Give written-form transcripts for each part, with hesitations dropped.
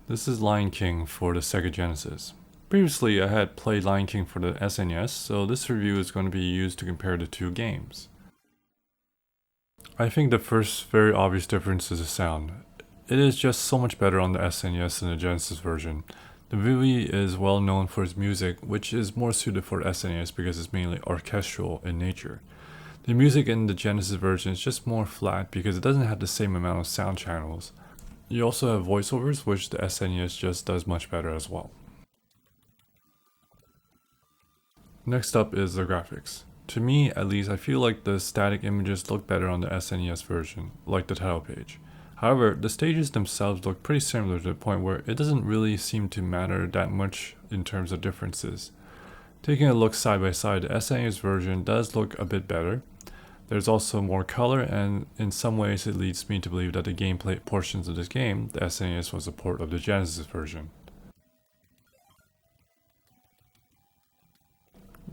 This is Lion King for the Sega Genesis. Previously, I had played Lion King for the SNES, so this review is going to be used to compare the two games. I think the first very obvious difference is the sound. It is just so much better on the SNES than the Genesis version. The movie is well known for its music, which is more suited for SNES because it's mainly orchestral in nature. The music in the Genesis version is just more flat because it doesn't have the same amount of sound channels. You also have voiceovers, which the SNES just does much better as well. Next up is the graphics. To me, at least, I feel like the static images look better on the SNES version, like the title page. However, the stages themselves look pretty similar to the point where it doesn't really seem to matter that much in terms of differences. Taking a look side by side, the SNES version does look a bit better. There's also more color, and in some ways it leads me to believe that the gameplay portions of this game, the SNES was a port of the Genesis version.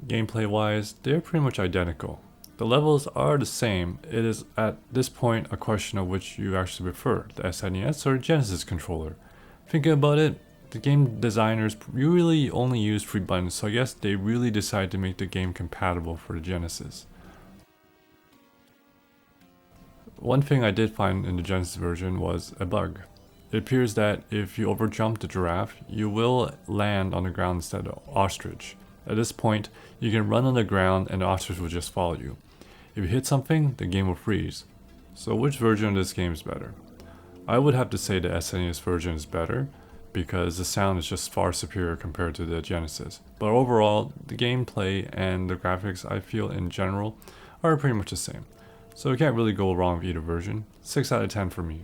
Gameplay wise, they're pretty much identical. The levels are the same. It is at this point a question of which you actually prefer, the SNES or Genesis controller. Thinking about it, the game designers really only used 3 buttons, so I guess they really decided to make the game compatible for the Genesis. One thing I did find in the Genesis version was a bug. It appears that if you overjump the giraffe, you will land on the ground instead of ostrich. At this point, you can run on the ground and the ostrich will just follow you. If you hit something, the game will freeze. So which version of this game is better? I would have to say the SNES version is better, because the sound is just far superior compared to the Genesis. But overall, the gameplay and the graphics I feel in general are pretty much the same. So you can't really go wrong with either version. 6 out of 10 for me.